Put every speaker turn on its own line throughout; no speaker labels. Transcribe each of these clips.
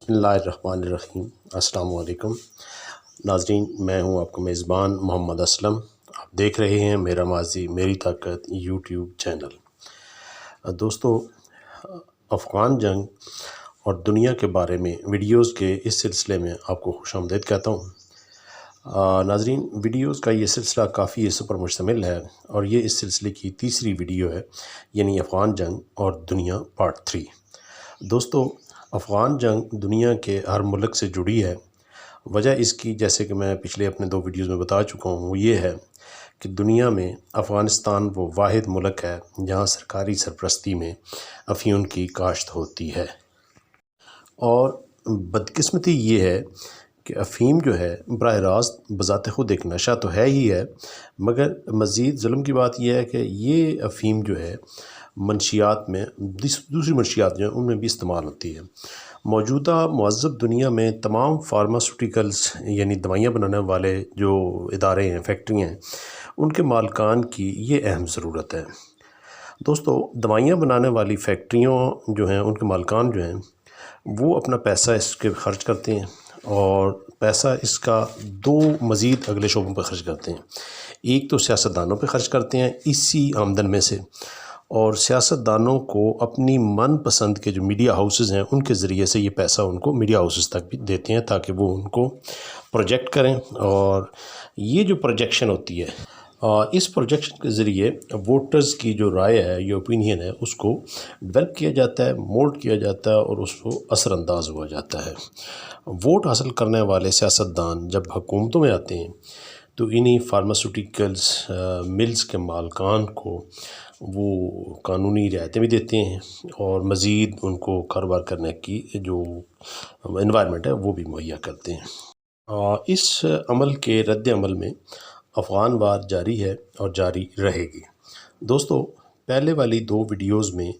بسم اللہ الرحمن الرحیم۔ السلام علیکم ناظرین، میں ہوں آپ کا میزبان محمد اسلم۔ آپ دیکھ رہے ہیں میرا ماضی میری طاقت یوٹیوب چینل۔ دوستو، افغان جنگ اور دنیا کے بارے میں ویڈیوز کے اس سلسلے میں آپ کو خوش آمدید کہتا ہوں۔ ناظرین، ویڈیوز کا یہ سلسلہ کافی حصوں پر مشتمل ہے اور یہ اس سلسلے کی تیسری ویڈیو ہے، یعنی افغان جنگ اور دنیا پارٹ 3۔ دوستو، افغان جنگ دنیا کے ہر ملک سے جڑی ہے۔ وجہ اس کی، جیسے کہ میں پچھلے اپنے 2 ویڈیوز میں بتا چکا ہوں، وہ یہ ہے کہ دنیا میں افغانستان وہ واحد ملک ہے جہاں سرکاری سرپرستی میں افیون کی کاشت ہوتی ہے، اور بدقسمتی یہ ہے کہ افیم جو ہے براہ راست بذات خود ایک نشہ تو ہے ہی ہے، مگر مزید ظلم کی بات یہ ہے کہ یہ افیم جو ہے منشیات میں، دوسری منشیات جو ہیں ان میں بھی استعمال ہوتی ہے۔ موجودہ مہذب دنیا میں تمام فارماسوٹیکلز یعنی دوائیاں بنانے والے جو ادارے ہیں، فیکٹریاں ہیں، ان کے مالکان کی یہ اہم ضرورت ہے۔ دوستو، دوائیاں بنانے والی فیکٹریوں جو ہیں، ان کے مالکان جو ہیں، وہ اپنا پیسہ اس کے خرچ کرتے ہیں، اور پیسہ اس کا 2 مزید اگلے شعبوں پہ خرچ کرتے ہیں۔ ایک تو سیاستدانوں پہ خرچ کرتے ہیں اسی آمدن میں سے، اور سیاستدانوں کو اپنی من پسند کے جو میڈیا ہاؤسز ہیں ان کے ذریعے سے یہ پیسہ ان کو میڈیا ہاؤسز تک بھی دیتے ہیں تاکہ وہ ان کو پروجیکٹ کریں، اور یہ جو پروجیکشن ہوتی ہے، اس پروجیکشن کے ذریعے ووٹرز کی جو رائے ہے، یہ اوپینین ہے، اس کو ڈیولپ کیا جاتا ہے، مولڈ کیا جاتا ہے، اور اس کو اثر انداز ہوا جاتا ہے۔ ووٹ حاصل کرنے والے سیاستدان جب حکومتوں میں آتے ہیں تو انہی فارماسوٹیکلز ملز کے مالکان کو وہ قانونی رعایتیں بھی دیتے ہیں، اور مزید ان کو کاروبار کرنے کی جو انوائرمنٹ ہے وہ بھی مہیا کرتے ہیں۔ اس عمل کے رد عمل میں افغان وار جاری ہے اور جاری رہے گی۔ دوستو، پہلے والی 2 ویڈیوز میں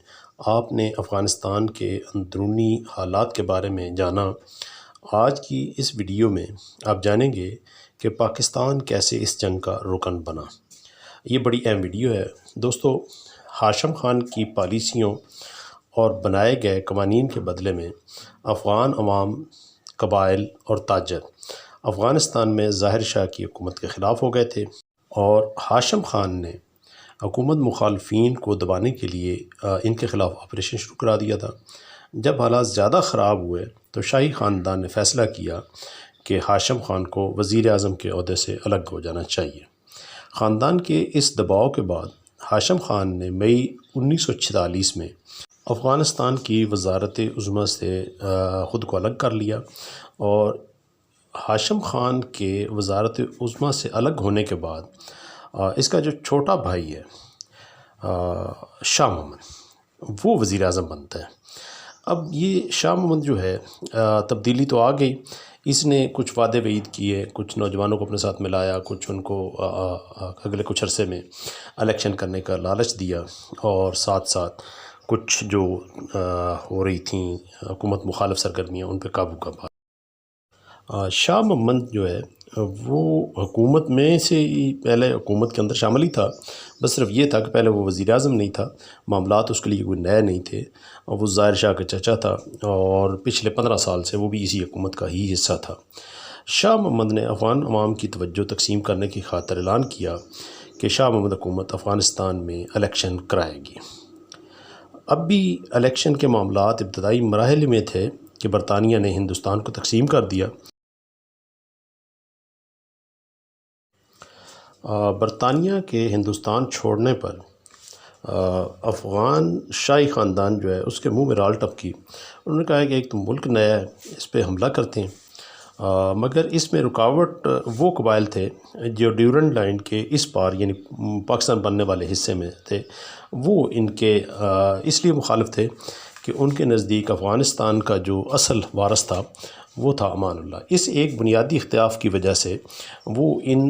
آپ نے افغانستان کے اندرونی حالات کے بارے میں جانا۔ آج کی اس ویڈیو میں آپ جانیں گے کہ پاکستان کیسے اس جنگ کا رکن بنا۔ یہ بڑی اہم ویڈیو ہے۔ دوستو، ہاشم خان کی پالیسیوں اور بنائے گئے قوانین کے بدلے میں افغان عوام، قبائل اور تاجر افغانستان میں ظاہر شاہ کی حکومت کے خلاف ہو گئے تھے، اور ہاشم خان نے حکومت مخالفین کو دبانے کے لیے ان کے خلاف آپریشن شروع کرا دیا تھا۔ جب حالات زیادہ خراب ہوئے تو شاہی خاندان نے فیصلہ کیا کہ ہاشم خان کو وزیر اعظم کے عہدے سے الگ ہو جانا چاہیے۔ خاندان کے اس دباؤ کے بعد ہاشم خان نے مئی 1946 میں افغانستان کی وزارت عظمیٰ سے خود کو الگ کر لیا، اور ہاشم خان کے وزارت عظمیٰ سے الگ ہونے کے بعد اس کا جو چھوٹا بھائی ہے شاہ محمد، وہ وزیر اعظم بنتا ہے۔ اب یہ شاہ محمد جو ہے، تبدیلی تو آ گئی، اس نے کچھ وعدے وعید کیے، کچھ نوجوانوں کو اپنے ساتھ ملایا، کچھ ان کو اگلے کچھ عرصے میں الیکشن کرنے کا لالچ دیا، اور ساتھ ساتھ کچھ جو ہو رہی تھیں حکومت مخالف سرگرمیاں ان پہ قابو کا پا۔ شاہ محمد جو ہے وہ حکومت میں سے ہی پہلے حکومت کے اندر شامل ہی تھا، بس صرف یہ تھا کہ پہلے وہ وزیر اعظم نہیں تھا، معاملات اس کے لیے کوئی نئے نہیں تھے، اور وہ ظاہر شاہ کا چچا تھا، اور پچھلے 15 سال سے وہ بھی اسی حکومت کا ہی حصہ تھا۔ شاہ محمد نے افغان عوام کی توجہ تقسیم کرنے کی خاطر اعلان کیا کہ شاہ محمد حکومت افغانستان میں الیکشن کرائے گی۔ اب بھی الیکشن کے معاملات ابتدائی مراحل میں تھے کہ برطانیہ نے ہندوستان کو تقسیم کر دیا۔ برطانیہ کے ہندوستان چھوڑنے پر افغان شاہی خاندان جو ہے اس کے منہ میں رال ٹپکی۔ انہوں نے کہا کہ ایک تو ملک نیا ہے، اس پہ حملہ کرتے ہیں، مگر اس میں رکاوٹ وہ قبائل تھے جو ڈیورنڈ لائن کے اس پار یعنی پاکستان بننے والے حصے میں تھے، وہ ان کے اس لیے مخالف تھے کہ ان کے نزدیک افغانستان کا جو اصل وارث تھا وہ تھا امان اللہ۔ اس ایک بنیادی اختلاف کی وجہ سے وہ ان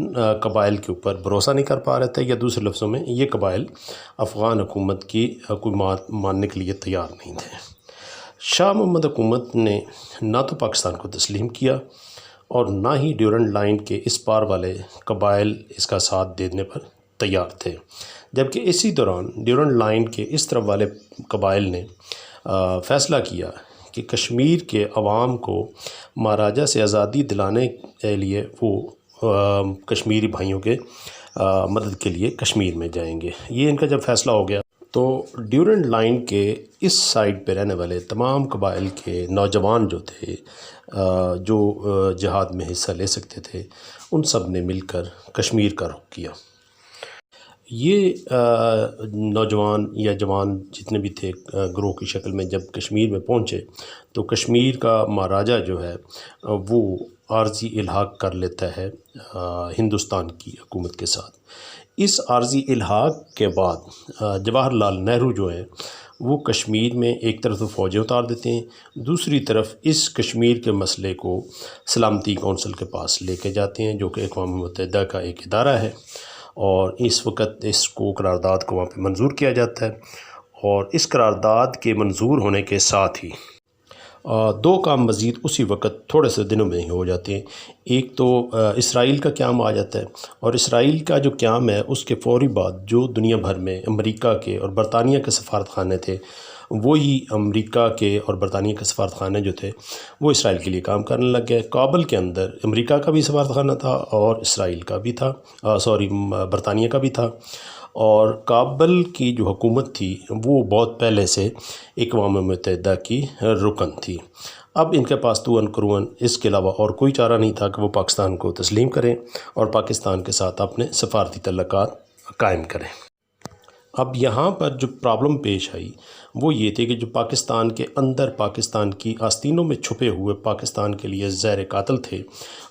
قبائل کے اوپر بھروسہ نہیں کر پا رہے تھے، یا دوسرے لفظوں میں یہ قبائل افغان حکومت کی حکومت ماننے کے لیے تیار نہیں تھے۔ شاہ محمد حکومت نے نہ تو پاکستان کو تسلیم کیا اور نہ ہی ڈیورنڈ لائن کے اس پار والے قبائل اس کا ساتھ دینے پر تیار تھے، جبکہ اسی دوران ڈیورنڈ لائن کے اس طرف والے قبائل نے فیصلہ کیا کہ کشمیر کے عوام کو مہاراجہ سے آزادی دلانے کے لیے وہ کشمیری بھائیوں کے مدد کے لیے کشمیر میں جائیں گے۔ یہ ان کا جب فیصلہ ہو گیا تو ڈیورنڈ لائن کے اس سائڈ پہ رہنے والے تمام قبائل کے نوجوان جو تھے جو جہاد میں حصہ لے سکتے تھے، ان سب نے مل کر کشمیر کا رخ کیا۔ یہ نوجوان یا جوان جتنے بھی تھے گروہ کی شکل میں جب کشمیر میں پہنچے تو کشمیر کا مہاراجہ جو ہے وہ عارضی الحاق کر لیتا ہے ہندوستان کی حکومت کے ساتھ۔ اس عارضی الحاق کے بعد جواہر لال نہرو جو ہیں وہ کشمیر میں ایک طرف تو فوجیں اتار دیتے ہیں، دوسری طرف اس کشمیر کے مسئلے کو سلامتی کونسل کے پاس لے کے جاتے ہیں، جو کہ اقوام متحدہ کا ایک ادارہ ہے، اور اس وقت اس کو قرارداد کو وہاں پہ منظور کیا جاتا ہے۔ اور اس قرارداد کے منظور ہونے کے ساتھ ہی دو کام مزید اسی وقت تھوڑے سے دنوں میں ہی ہو جاتے ہیں۔ ایک تو اسرائیل کا قیام آ جاتا ہے، اور اسرائیل کا جو قیام ہے اس کے فوری بعد جو دنیا بھر میں امریکہ کے اور برطانیہ کے سفارت خانے تھے، وہی امریکہ کے اور برطانیہ کے سفارت خانے جو تھے وہ اسرائیل کے لیے کام کرنے لگ گئے۔ کابل کے اندر امریکہ کا بھی سفارت خانہ تھا اور اسرائیل کا بھی تھا، برطانیہ کا بھی تھا، اور کابل کی جو حکومت تھی وہ بہت پہلے سے اقوام متحدہ کی رکن تھی۔ اب ان کے پاس تو قرون اس کے علاوہ اور کوئی چارہ نہیں تھا کہ وہ پاکستان کو تسلیم کریں اور پاکستان کے ساتھ اپنے سفارتی تعلقات قائم کریں۔ اب یہاں پر جو پرابلم پیش آئی وہ یہ تھی کہ جو پاکستان کے اندر پاکستان کی آستینوں میں چھپے ہوئے پاکستان کے لیے زہر قاتل تھے،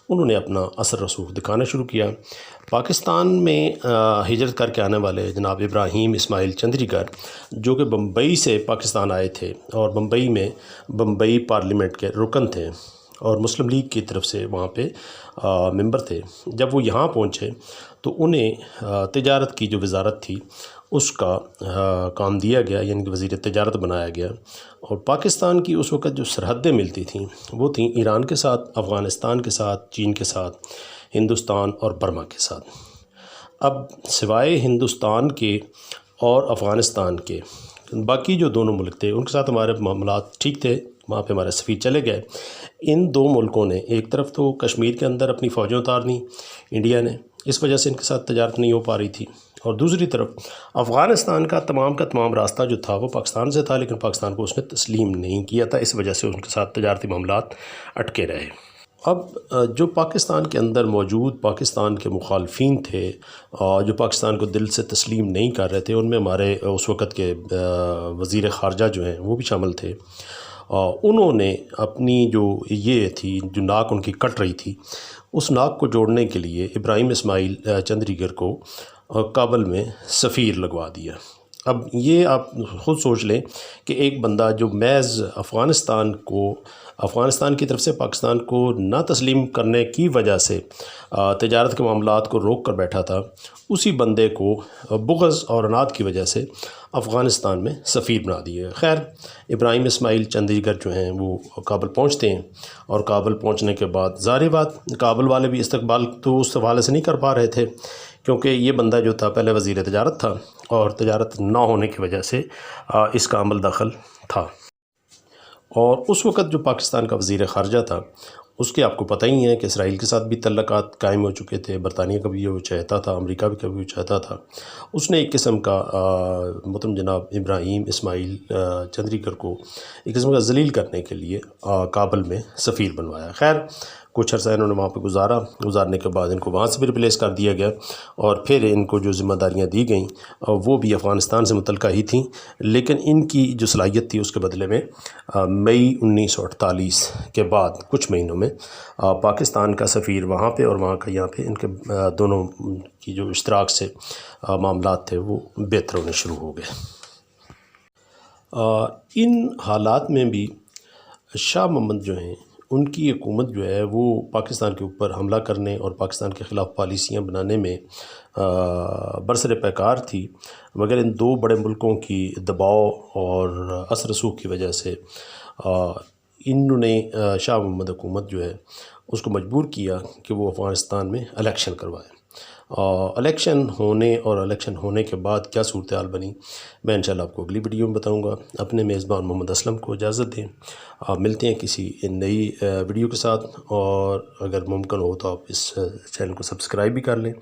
انہوں نے اپنا اثر رسوخ دکھانا شروع کیا۔ پاکستان میں ہجرت کر کے آنے والے جناب ابراہیم اسماعیل چندریگر جو کہ بمبئی سے پاکستان آئے تھے اور بمبئی میں بمبئی پارلیمنٹ کے رکن تھے اور مسلم لیگ کی طرف سے وہاں پہ ممبر تھے، جب وہ یہاں پہنچے تو انہیں تجارت کی جو وزارت تھی اس کا کام دیا گیا، یعنی کہ وزیر تجارت بنایا گیا۔ اور پاکستان کی اس وقت جو سرحدیں ملتی تھیں وہ تھیں ایران کے ساتھ، افغانستان کے ساتھ، چین کے ساتھ، ہندوستان اور برما کے ساتھ۔ اب سوائے ہندوستان کے اور افغانستان کے باقی جو دونوں ملک تھے ان کے ساتھ ہمارے معاملات ٹھیک تھے، وہاں پہ ہمارے سفیر چلے گئے۔ ان دو ملکوں نے ایک طرف تو کشمیر کے اندر اپنی فوجیں اتار دیں انڈیا نے، اس وجہ سے ان کے ساتھ تجارت نہیں ہو پا رہی تھی، اور دوسری طرف افغانستان کا تمام راستہ جو تھا وہ پاکستان سے تھا، لیکن پاکستان کو اس نے تسلیم نہیں کیا تھا، اس وجہ سے ان کے ساتھ تجارتی معاملات اٹکے رہے۔ اب جو پاکستان کے اندر موجود پاکستان کے مخالفین تھے جو پاکستان کو دل سے تسلیم نہیں کر رہے تھے، ان میں ہمارے اس وقت کے وزیر خارجہ جو ہیں وہ بھی شامل تھے۔ انہوں نے اپنی جو یہ تھی جو ناک ان کی کٹ رہی تھی اس ناک کو جوڑنے کے لیے ابراہیم اسماعیل چندریگر کو کابل میں سفیر لگوا دیا۔ اب یہ آپ خود سوچ لیں کہ ایک بندہ جو محض افغانستان کی طرف سے پاکستان کو نہ تسلیم کرنے کی وجہ سے تجارت کے معاملات کو روک کر بیٹھا تھا، اسی بندے کو بغض اور عناد کی وجہ سے افغانستان میں سفیر بنا دیے۔ خیر، ابراہیم اسماعیل چندریگر جو ہیں وہ کابل پہنچتے ہیں، اور کابل پہنچنے کے بعد ظاہر بات کابل والے بھی استقبال تو اس حوالے سے نہیں کر پا رہے تھے، کیونکہ یہ بندہ جو تھا پہلے وزیر تجارت تھا اور تجارت نہ ہونے کی وجہ سے اس کا عمل دخل تھا۔ اور اس وقت جو پاکستان کا وزیر خارجہ تھا اس کے آپ کو پتہ ہی ہے کہ اسرائیل کے ساتھ بھی تعلقات قائم ہو چکے تھے، برطانیہ کا بھی وہ چاہتا تھا، امریکہ بھی کا بھی وہ چاہتا تھا۔ اس نے ایک قسم کا محترم جناب ابراہیم اسماعیل چندریگر کو ایک قسم کا ذلیل کرنے کے لیے کابل میں سفیر بنوایا۔ خیر، کچھ عرصہ انہوں نے وہاں پہ گزارنے کے بعد ان کو وہاں سے بھی ریپلیس کر دیا گیا، اور پھر ان کو جو ذمہ داریاں دی گئیں وہ بھی افغانستان سے متعلقہ ہی تھیں، لیکن ان کی جو صلاحیت تھی اس کے بدلے میں مئی 1948 کے بعد کچھ مہینوں میں پاکستان کا سفیر وہاں پہ اور وہاں کا یہاں پہ ان کے دونوں کی جو اشتراک سے معاملات تھے وہ بہتر ہونے شروع ہو گئے۔ ان حالات میں بھی شاہ محمد جو ہیں ان کی حکومت جو ہے وہ پاکستان کے اوپر حملہ کرنے اور پاکستان کے خلاف پالیسیاں بنانے میں برسر پیکار تھی، مگر ان دو بڑے ملکوں کی دباؤ اور اثر رسوخ کی وجہ سے انہوں نے شاہ محمد حکومت جو ہے اس کو مجبور کیا کہ وہ افغانستان میں الیکشن کروائے، الیکشن ہونے اور الیکشن ہونے کے بعد کیا صورتحال بنی، میں انشاءاللہ آپ کو اگلی ویڈیو میں بتاؤں گا۔ اپنے میزبان محمد اسلم کو اجازت دیں، آپ ملتے ہیں کسی نئی ویڈیو کے ساتھ، اور اگر ممکن ہو تو آپ اس چینل کو سبسکرائب بھی کر لیں،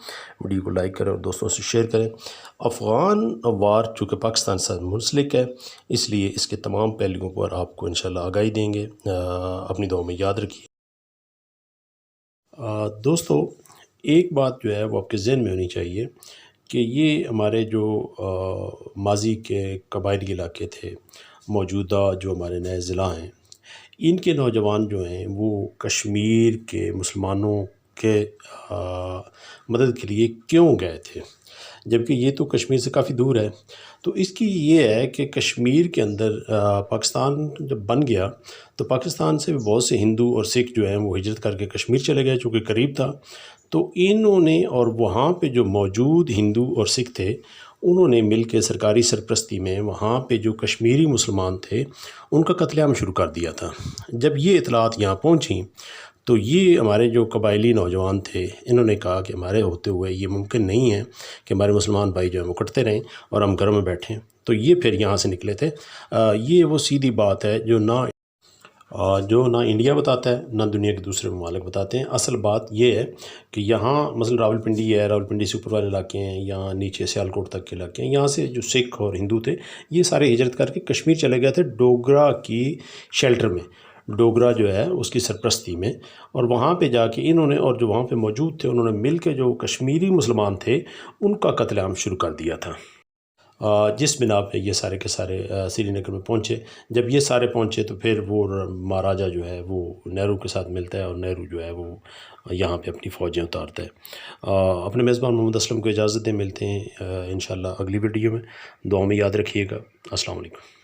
ویڈیو کو لائک کریں اور دوستوں سے شیئر کریں۔ افغان وار چونکہ پاکستان سے منسلک ہے، اس لیے اس کے تمام پہلوؤں پر آپ کو انشاءاللہ آگاہی دیں گے، اپنی دعاؤں میں یاد رکھیے۔ دوستو، ایک بات جو ہے وہ آپ کے ذہن میں ہونی چاہیے کہ یہ ہمارے جو ماضی کے قبائلی علاقے تھے، موجودہ جو ہمارے نئے ضلع ہیں، ان کے نوجوان جو ہیں وہ کشمیر کے مسلمانوں کے مدد کے لیے کیوں گئے تھے، جبکہ یہ تو کشمیر سے کافی دور ہے۔ تو اس کی یہ ہے کہ کشمیر کے اندر پاکستان جب بن گیا تو پاکستان سے بہت سے ہندو اور سکھ جو ہیں وہ ہجرت کر کے کشمیر چلے گئے، چونکہ قریب تھا۔ تو انہوں نے اور وہاں پہ جو موجود ہندو اور سکھ تھے، انہوں نے مل کے سرکاری سرپرستی میں وہاں پہ جو کشمیری مسلمان تھے ان کا قتل عام شروع کر دیا تھا۔ جب یہ اطلاعات یہاں پہنچیں تو یہ ہمارے جو قبائلی نوجوان تھے، انہوں نے کہا کہ ہمارے ہوتے ہوئے یہ ممکن نہیں ہے کہ ہمارے مسلمان بھائی جو ہیں وہ کٹتے رہیں اور ہم گھروں میں بیٹھیں، تو یہ پھر یہاں سے نکلے تھے۔ یہ وہ سیدھی بات ہے جو نہ انڈیا بتاتا ہے، نہ دنیا کے دوسرے ممالک بتاتے ہیں۔ اصل بات یہ ہے کہ یہاں مثلا راولپنڈی ہے، راولپنڈی سے اوپر والے علاقے ہیں، یہاں نیچے سیالکوٹ تک کے علاقے ہیں، یہاں سے جو سکھ اور ہندو تھے یہ سارے ہجرت کر کے کشمیر چلے گئے تھے، ڈوگرا کی شیلٹر میں، ڈوگرا جو ہے اس کی سرپرستی میں، اور وہاں پہ جا کے انہوں نے اور جو وہاں پہ موجود تھے انہوں نے مل کے جو کشمیری مسلمان تھے ان کا قتل عام شروع کر دیا تھا، جس بنا پہ یہ سارے کے سارے سری نگر میں پہنچے۔ جب یہ سارے پہنچے تو پھر وہ مہاراجہ جو ہے وہ نہرو کے ساتھ ملتا ہے اور نہرو جو ہے وہ یہاں پہ اپنی فوجیں اتارتا ہے۔ اپنے میزبان محمد اسلم کو اجازت دیں، ملتے ہیں انشاءاللہ اگلی ویڈیو میں، دعاؤں میں یاد رکھیے گا۔ السلام علیکم۔